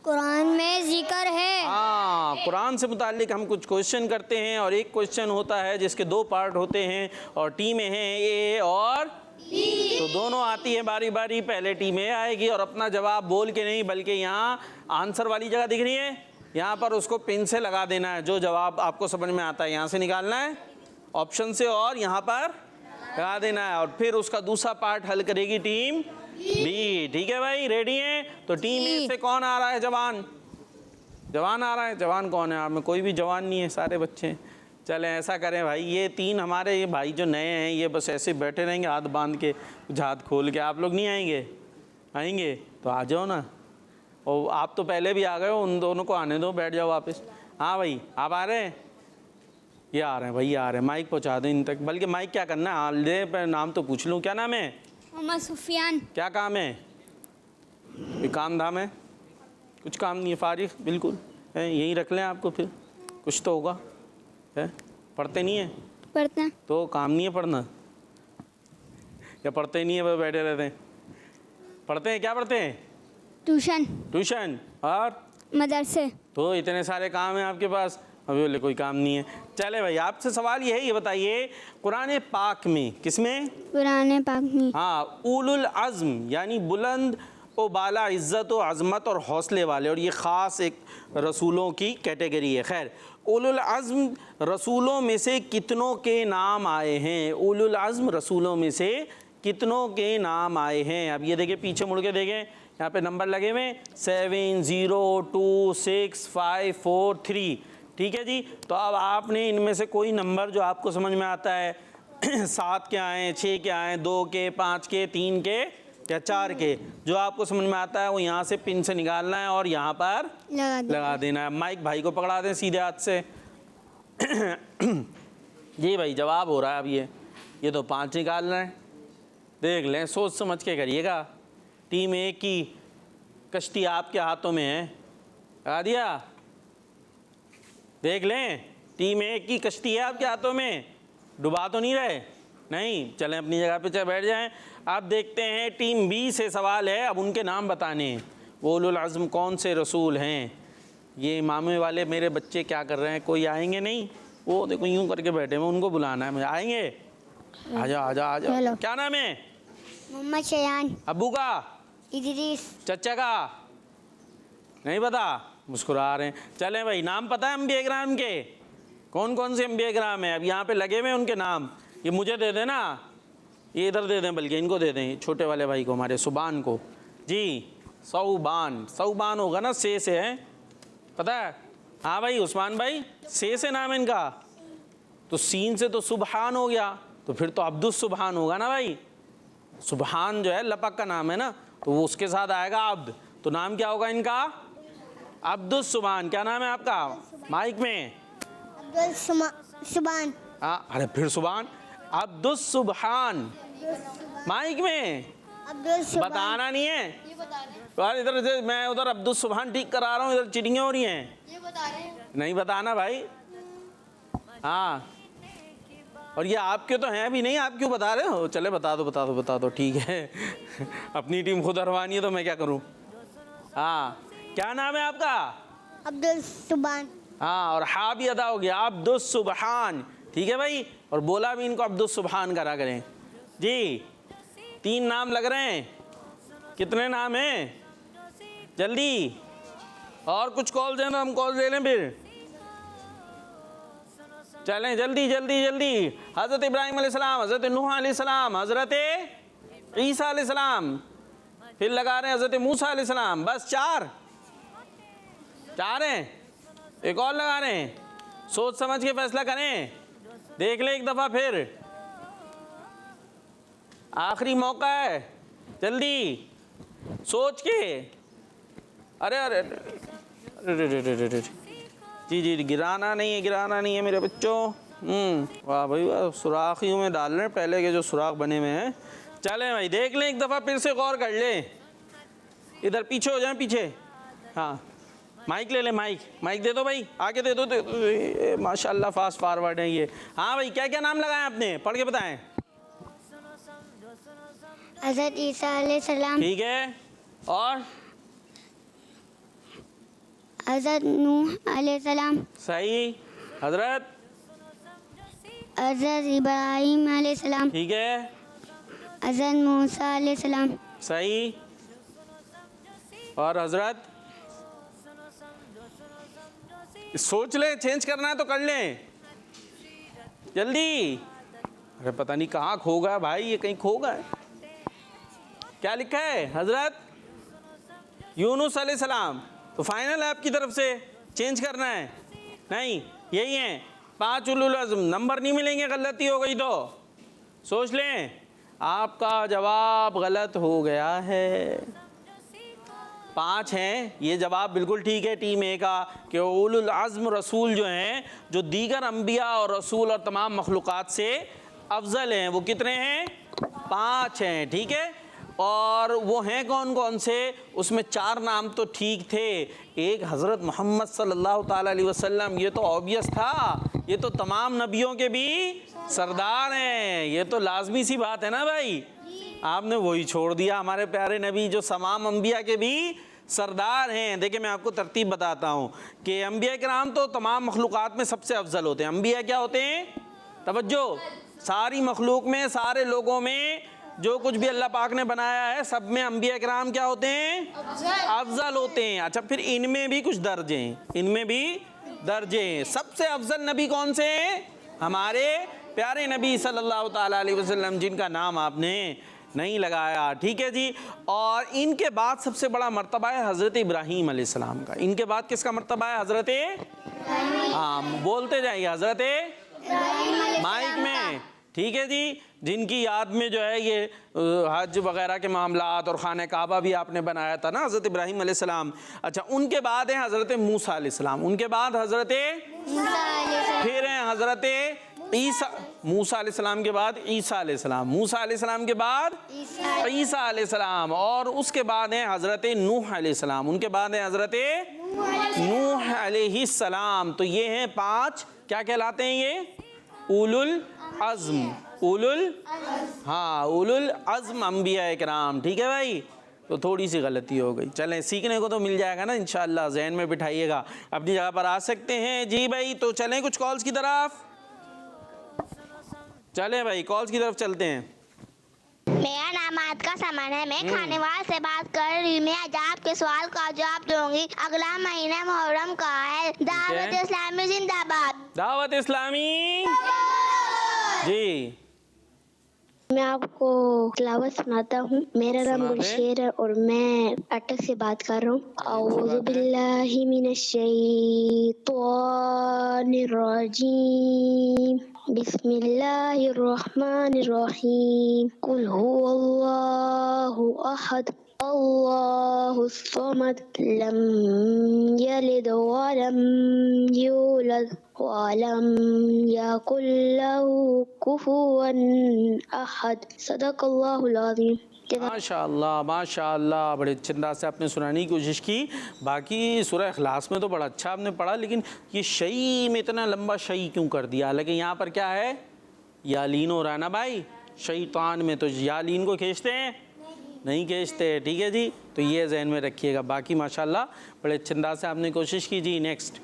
Speaker 3: कुरान में जिक्र है।
Speaker 2: हाँ, कुरान से मुतालिक हम कुछ क्वेश्चन करते हैं, और एक क्वेश्चन होता है जिसके दो पार्ट होते हैं, और टीमें हैं ए और बी। तो दोनों आती है बारी बारी। पहले टीम ए आएगी और अपना जवाब बोल के नहीं, बल्कि यहाँ आंसर वाली जगह दिख रही है, यहाँ पर उसको पिन से लगा देना है। जो जवाब आपको समझ में आता है यहाँ से निकालना है ऑप्शन से, और यहाँ पर लगा देना है, और फिर उसका दूसरा पार्ट हल करेगी टीम बी। ठीक है भाई, रेडी हैं? तो टीम ए से कौन आ रहा है? जवान, जवान आ रहा है। जवान कौन है? आप में कोई भी जवान नहीं है, सारे बच्चे हैं। चलें ऐसा करें भाई, ये तीन हमारे ये भाई जो नए हैं, ये बस ऐसे बैठे रहेंगे हाथ बांध के, हाथ खोल के। आप लोग नहीं आएंगे? आएंगे तो आ जाओ ना। और आप तो पहले भी आ गए हो, उन दोनों को आने दो, बैठ जाओ वापस। हाँ भाई, आप आ रहे हैं? ये आ रहे हैं भाई, आ रहे हैं। माइक पहुँचा दें इन तक, बल्कि माइक क्या करना है, हाल दे पर नाम तो पूछ लूँ। क्या नाम है?
Speaker 3: मोहम्मद सुफियान।
Speaker 2: क्या काम है? कोई काम धाम है? कुछ काम नहीं है, फारिग बिल्कुल है। यहीं रख लें आपको, फिर कुछ तो होगा है। पढ़ते नहीं है?
Speaker 3: पढ़ते हैं।
Speaker 2: तो काम नहीं है पढ़ना, या पढ़ते ही नहीं है, बस बैठे रहते हैं? पढ़ते हैं, क्या पढ़ते हैं?
Speaker 3: ट्यूशन,
Speaker 2: ट्यूशन और
Speaker 3: मदरसे।
Speaker 2: तो इतने सारे काम हैं आपके पास, अभी बोले कोई काम नहीं है। चले भाई, आपसे सवाल ये है, ये बताइए कुरान पाक में, किसमें?
Speaker 3: कुरान पाक में।
Speaker 2: हाँ, उलुल अज़्म यानी बुलंद ओ बाला इज़्ज़त व अज़मत और हौसले वाले, और ये ख़ास एक रसूलों की कैटेगरी है। खैर, उलुल अज़्म रसूलों में से कितनों के नाम आए हैं? उलुल अज़्म रसूलों में से कितनों के नाम आए हैं? अब ये देखिए, पीछे मुड़ के देखें, यहाँ पे नंबर लगे हुए 7 0 2 6 5 4 3। ठीक है जी। तो अब आपने इनमें से कोई नंबर जो आपको समझ में आता है, 7 के आएँ, 6 के आएँ, 2 के, 5 के, 3 के या 4 के, जो आपको समझ में आता है वो यहाँ से पिन से निकालना है और यहाँ पर लगा देना है। माइक भाई को पकड़ा दें सीधे हाथ से। जी भाई, जवाब हो रहा है अब ये तो 5 निकाल रहे हैं। देख लें, सोच समझ के करिएगा। टीम ए की कश्ती आपके हाथों में है, लगा दिया? देख लें, टीम 1 की कश्ती है आपके हाथों में, डुबा तो नहीं रहे? नहीं, चलें अपनी जगह पे चले बैठ जाएं। अब देखते हैं टीम बी से सवाल है, अब उनके नाम बताने हैं। वो उलुल अज़्म कौन से रसूल हैं? ये इमामे वाले मेरे बच्चे क्या कर रहे हैं? कोई आएंगे नहीं? वो देखो यूं करके बैठे हैं, उनको बुलाना है मुझे। आएंगे? आजा आजा आजा। क्या नाम है?
Speaker 3: मोहम्मद शयान।
Speaker 2: अब्बू का?
Speaker 3: इदरीस।
Speaker 2: चचा का? नहीं पता? मुस्कुरा रहे हैं। चलें भाई, नाम पता है अंबिया किराम के? कौन कौन से अंबिया किराम हैं? अब यहाँ पे लगे हुए हैं उनके नाम, ये मुझे दे देना, ये इधर दे दें, बल्कि इनको दे दें, छोटे वाले भाई को, हमारे सुबान को। जी सौबान, सौबान होगा ना, से है, पता है? हाँ भाई उस्मान भाई, से नाम है इनका, तो सीन से तो सुबहान हो गया, तो फिर तो अब्दुस सुबहान होगा ना भाई। सुबहान जो है लपक का नाम है ना, तो वो उसके साथ आएगा अब्द, तो नाम क्या होगा इनका? अब्दुस सुबहान। क्या नाम है आपका? माइक में
Speaker 3: सुबान।
Speaker 2: हाँ, अरे फिर सुबहान, अब्दुस सुबहान। माइक में बताना नहीं है यार, इधर से मैं उधर अब्दुस सुबहान ठीक करा रहा हूँ, इधर चिड़ियाँ हो रही हैं, ये बता रहे हैं। नहीं बताना भाई। हाँ, और ये आपके तो हैं भी नहीं, आप क्यों बता रहे हो? चले बता दो बता दो बता दो, ठीक है। अपनी टीम खुद हरवानी है तो मैं क्या करूँ। हाँ, क्या नाम है आपका?
Speaker 3: अब्दुल सुबान।
Speaker 2: हाँ, और हाँ भी अदा हो गया, अब्दुस सुबहान, ठीक है भाई। और बोला भी इनको अब्दुस सुबहान करा करें जी। 3 नाम लग रहे हैं, कितने नाम हैं? जल्दी, और कुछ कॉल देना, हम कॉल ले लें फिर। चलें जल्दी जल्दी जल्दी। हज़रत इब्राहीम अलैहिस्सलाम, हज़रत नूह अलैहिस्सलाम, हज़रत ईसा अलैहिस्सलाम, फिर लगा रहे हैं हज़रत मूसा अलैहिस्सलाम। बस 4 हैं, एक और लगा रहे हैं। सोच समझ के फैसला करें, देख ले एक दफ़ा फिर, आखिरी मौका है, जल्दी सोच के। अरे अरे अरे जी जी, गिराना नहीं है मेरे बच्चों। वाह भाई वाह, सुराखियों में डाल रहे हैं पहले के जो सुराख बने हुए हैं। चलें भाई, देख लें एक दफ़ा फिर से, गौर कर लें। इधर पीछे हो जाएं, पीछे। हाँ, माइक ले ले, माइक दे दो भाई, आगे दे दो, माशाल्लाह फास्ट फॉरवर्ड है ये। हाँ भाई, क्या क्या नाम लगाए आपने, पढ़ के बताएं।
Speaker 3: हज़रत ईसा अलैहिस्सलाम।
Speaker 2: ठीक है, और
Speaker 3: हज़रत नूह अलैहिस्सलाम।
Speaker 2: सही। हज़रत
Speaker 3: इब्राहीम अलैहिस्सलाम।
Speaker 2: ठीक है।
Speaker 3: हज़रत मूसा अलैहिस्सलाम।
Speaker 2: सही। और हज़रत, सोच ले, चेंज करना है तो कर लें जल्दी। अरे पता नहीं कहाँ खो गया भाई, ये कहीं खो गया। क्या लिखा है? हज़रत यूनुस अलैहिस्सलाम। तो फाइनल है आपकी तरफ से, चेंज करना है? नहीं, यही है 5 उलुल अज़्म। नंबर नहीं मिलेंगे, गलती हो गई तो सोच लें। आपका जवाब गलत हो गया है। 5 हैं, ये जवाब बिल्कुल ठीक है टीम ए का, कि उलुल अज़्म रसूल जो हैं, जो दीगर अंबिया और रसूल और तमाम मखलूक़ात से अफजल हैं, वो कितने हैं? 5 हैं, ठीक है। और वो हैं कौन कौन से? उसमें 4 नाम तो ठीक थे, एक हज़रत मोहम्मद सल्लल्लाहु ताला अलैहि वसल्लम, ये तो ऑब्वियस था, ये तो तमाम नबियों के भी सरदार हैं, ये तो लाजमी सी बात है ना भाई। आपने वही छोड़ दिया, हमारे प्यारे नबी जो तमाम अंबिया के भी सरदार हैं। देखिए मैं आपको तरतीब बताता हूँ कि अंबिया किराम तो तमाम मखलूक़ात में सबसे अफजल होते हैं। अंबिया क्या होते हैं? तवज्जो, सारी मखलूक में, सारे लोगों में जो कुछ भी अल्लाह पाक ने बनाया है, सब में अंबिया किराम क्या होते हैं? अफजल होते हैं। अच्छा, फिर इनमें भी कुछ दर्जे हैं, इनमें भी दर्जे हैं। सबसे अफजल नबी कौन से हैं? हमारे प्यारे नबी सल्लल्लाहु ताला अलैहि वसल्लम, जिनका नाम आपने नहीं लगाया, ठीक है जी। और इनके बाद सबसे बड़ा मर्तबा है हज़रत इब्राहीम अलैहिस्सलाम का। इनके बाद किसका मर्तबा है? हज़रत, हाँ बोलते जाइए, हज़रत माइक में, ठीक है जी। जिनकी याद में जो है ये हज वगैरह के मामलात और खाने काबा भी आपने बनाया था ना, हज़रत इब्राहीम अलैहिस्सलाम। अच्छा, उनके बाद है हज़रत मूसा अलैहिस्सलाम, उनके बाद हज़रत, फिर हैं हज़रत ईसा, मूसा अलैहिस्सलाम के बाद ईसा अलैहिस्सलाम, मूसा अलैहिस्सलाम के बाद ईसा अलैहिस्सलाम, और उसके बाद है हज़रत नूह अलैहिस्सलाम, उनके बाद है हज़रत नूह अलैहिस्सलाम। तो ये हैं 5, क्या कहलाते हैं ये? उलुल अज़्म। उलुल अज़्म अंबिया इकराम। ठीक है भाई, तो थोड़ी सी गलती हो गई, चलें सीखने को तो मिल जाएगा ना इंशाअल्लाह, जहन में बिठाइएगा, अपनी जगह पर आ सकते हैं। जी भाई, तो चलें कुछ कॉल्स की तरफ, चलें भाई कॉल्स की तरफ चलते हैं।
Speaker 3: मेरा नाम आज का समन है, मैं खानेवाल से बात कर रही हूँ। मैं आज आपके सवाल का जवाब दूंगी। अगला महीना मुहर्रम का है। दावत इस्लामी जिंदाबाद।
Speaker 2: दावत इस्लामी जी।
Speaker 5: मैं आपको तिलावत सुनाता हूँ। मेरा नाम गुलशेर है और मैं अटक से बात कर रहा हूँ। औज़ु बिल्लाहि मिनश शैतानिर रजीम। बिस्मिल्लाहिर रहमानिर रहीम। कुल हुवल्लाहु अहद अल्लाहुस समद लम यलिद वलम यूलद वलम यकुल लहू कुफुवन अहद। सदक़ल्लाहुल अज़ीम।
Speaker 2: माशाअल्लाह माशाअल्लाह, बड़े अच्छे अंदाज से आपने सुनाने की कोशिश की। बाकी सूरह इखलास में तो बड़ा अच्छा आपने पढ़ा, लेकिन ये शई में इतना लंबा शई क्यों कर दिया? लेकिन यहाँ पर क्या है? यालीन हो रहा है ना भाई। शैतान में तो यालीन को खींचते हैं, नहीं खींचते। ठीक है जी, तो ये जहन में रखिएगा। बाकी माशाअल्लाह बड़े अच्छे अंदाज से आपने कोशिश की। जी नेक्स्ट।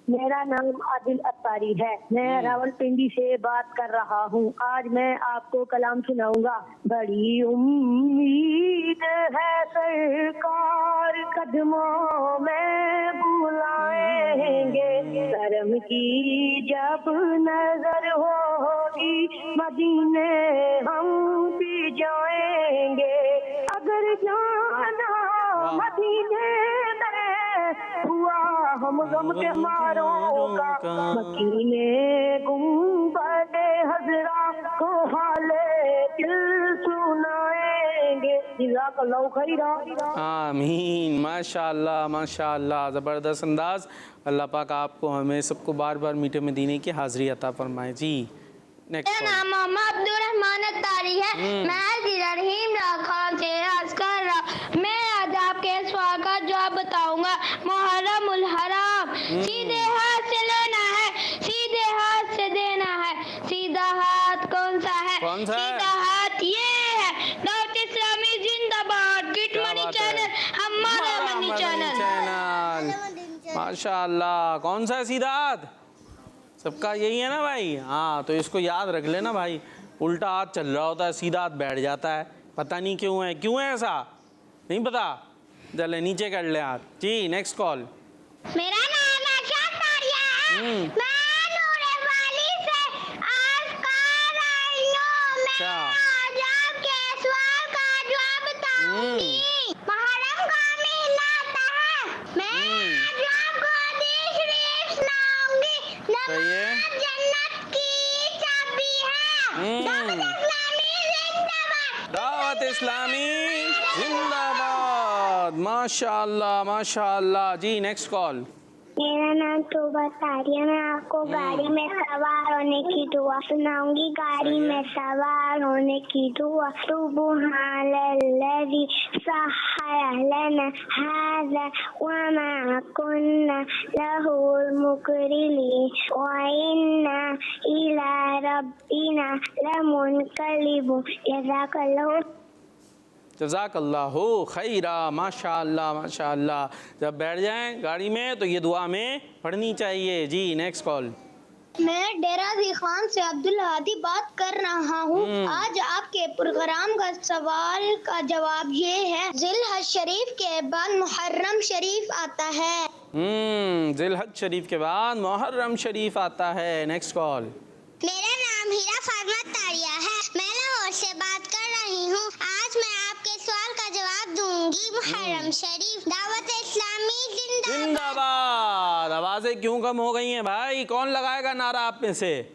Speaker 6: मेरा नाम आदिल अत्तारी है, मैं रावलपिंडी से बात कर रहा हूँ। आज मैं आपको कलाम सुनाऊंगा। बड़ी उम्मीद है सरकार कदमों में बुलाएंगे, शर्म की जब नजर होगी मदीने हम भी जाएंगे। अगर जाना मदीने में हुआ हम गम के मारों का, मकीने गुंबद हजरा को हाले दिल सुनाएंगे। जज़ाकल्लाहु खैरा।
Speaker 2: आमीन। माशाअल्लाह माशाअल्लाह, ज़बरदस्त अंदाज। अल्लाह पाक आपको हमें सबको बार बार मीठे मदीने की हाज़िरी अता फरमाए। जी नेक्स्ट।
Speaker 3: मेरा नाम मोहम्मद अब्दुल रहमान अत्तारी है, मैं जिला रहीम खान से अर्ज कर रहा। मैं आज आपके सवाल का जवाब बताऊंगा। मुहर्रमुल हराम, सीधे हाथ से लेना है, सीधे हाथ से देना है। सीधा हाथ कौन सा है?
Speaker 2: कौन सा है?
Speaker 3: सीधा हाथ ये है। दावत इस्लामी जिंदाबाद। किट मनी चैनल, हमारा मनी चैनल।
Speaker 2: माशाअल्लाह, कौन सा है सीधा हाथ? सबका यही है ना भाई। हाँ, तो इसको याद रख लेना भाई। उल्टा हाथ चल रहा होता है, सीधा हाथ बैठ जाता है, पता नहीं क्यों है ऐसा, नहीं पता। चले नीचे कर ले हाथ। जी नेक्स्ट कॉल।
Speaker 3: मेरा नाम आशा तारिया है, मैं नूरे वाली से आज कर रही हूँ। मैं आज आपके सवाल का जवाब बताऊंगी। मुहर्रम का महीना आता है, मैं आज आपको हदीस शरीफ सुनाऊंगी। नमाज जन्नत की चाबी है। दावत इस्लामी जिंदाबाद।
Speaker 2: दावत इस्लामी जिंदाबाद। माशाअल्लाह माशाअल्लाह। जी नेक्स्ट कॉल।
Speaker 3: मेरा नाम तोबा तारिया, मैं आपको गाड़ी में सवार होने की दुआ सुनाऊंगी। गाड़ी में सवार होने की दुआ। सुब्हानल्लज़ी सह्हरा लना हाज़ा वमा कुन्ना लहुल मुक़रिनीन व इन्ना इला रब्बिना लमुनक़लिबून। जज़ाकल्लाहु।
Speaker 2: जज़ाकल्लाहु खैरा। माशाअल्लाह माशाअल्लाह। जब बैठ जाएं गाड़ी में तो ये दुआ में पढ़नी चाहिए। जी नेक्स्ट कॉल।
Speaker 3: मैं डेरा दी खान से अब्दुल हादी बात कर रहा हूँ। आज आपके प्रोग्राम का सवाल का जवाब ये है। जिलहज शरीफ के बाद मुहर्रम शरीफ आता है।
Speaker 2: जिलहज शरीफ के बाद मुहर्रम शरीफ आता है। Next call.
Speaker 3: मेरा नाम हीरा फातिमा तारिया है, मैं लाहौर से बात कर रही हूँ। आज मैं आपके सवाल का जवाब दूंगी। मुहर्रम शरीफ। दावत इस्लामी
Speaker 2: जिंदाबाद। आवाजें क्यों कम हो गई हैं भाई? कौन लगाएगा नारा आप में से?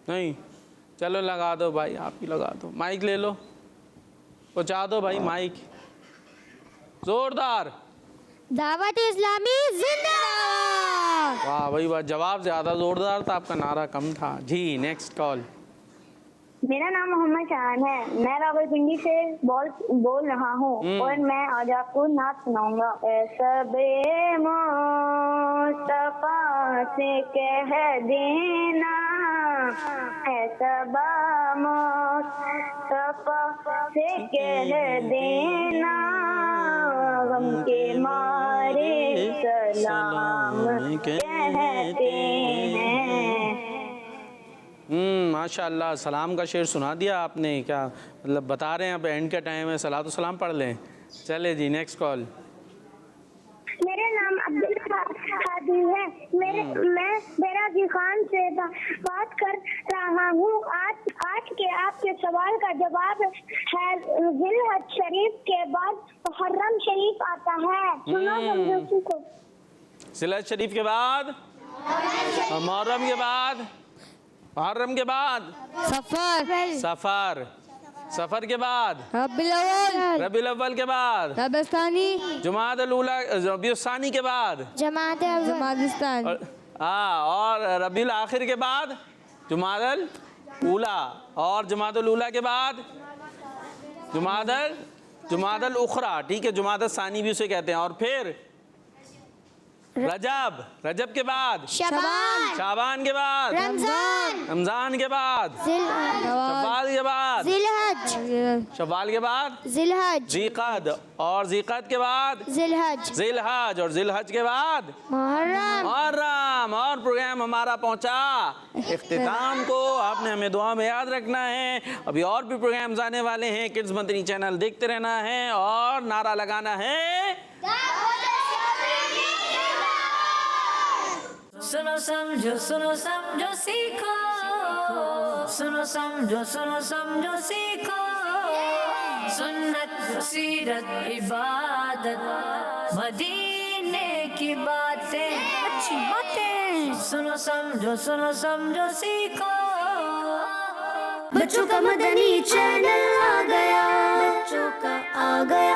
Speaker 2: नहीं, चलो लगा दो भाई, आप ही लगा दो। माइक ले लो, पहुंचा दो भाई माइक, जोरदार।
Speaker 4: दावत इस्लामी जिंदाबाद।
Speaker 2: वाह भाई वाह, जवाब ज़्यादा ज़ोरदार था, आपका नारा कम था। जी नेक्स्ट कॉल।
Speaker 6: मेरा नाम मोहम्मद शान है। मैं रावलपिंडी से बोल रहा हूँ और मैं आज आपको नाच सुनाऊंगा। मुस्तफा से कह देना, मुस्तफा से कह देना, गम के मारे सलाम कहते हैं।
Speaker 2: माशाल्लाह, सलाम का शेर सुना दिया आपने। क्या मतलब बता रहे हैं, अब एंड का टाइम है, सलात व सलाम पढ़ लें। चले जी, नेक्स्ट कॉल।
Speaker 6: मेरा नाम अब्दुल हादी है। मैं बेराजी खान से बात कर रहा हूँ। आज के आपके सवाल का जवाब है जिलहज शरीफ के बाद मुहर्रम शरीफ आता है। सुनो समझो को।
Speaker 2: जिलहज शरीफ के बाद मुहर्रम के बाद, मुहर्रम के बाद सफर के बाद रबीउल अव्वल के बाद जुमादुल ऊला, रबीउल सानी के बाद और रबीउल आखिर के बाद जुमादुल ऊला, और जुमादुल ऊला के बाद जुमादुल उखरा, ठीक है, जुमादुल सानी भी उसे कहते हैं। और फिर रजब के बाद शाबान के बाद रमजान के बाद शव्वाल के बाद ज़ीक़द, और ज़ीक़द के बाद ज़िलहज, और ज़िलहज के बाद मुहर्रम। और प्रोग्राम हमारा पहुंचा इख्तिताम को। आपने हमें दुआ में याद रखना है। अभी और भी प्रोग्राम्स आने वाले हैं। किड्स मदनी चैनल देखते रहना है और नारा लगाना है।
Speaker 1: सुनो समझो सीखो, सुनो समझो सीखो, सुन्नत सीरत इबादत मदीने की बातें, अच्छी बातें। सुनो समझो सीखो।
Speaker 4: बच्चों का मदनी चैनल आ गया, बच्चों का आ गया